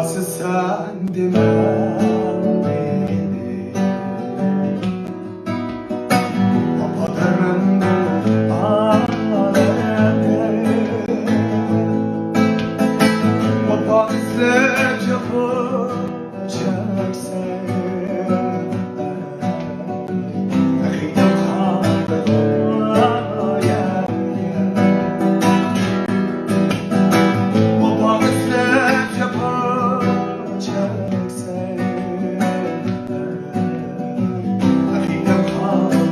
Nasıl sen demem beni Kapatırım bu anları Baba hasret yapacaksan Kıyım kaldı Baba hasret yapacaksan Kıyım kaldı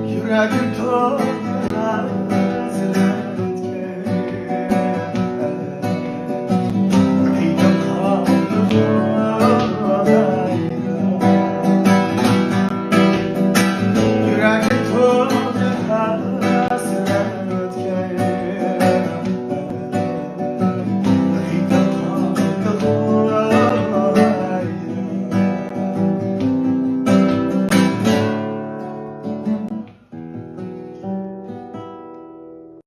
Yüreğim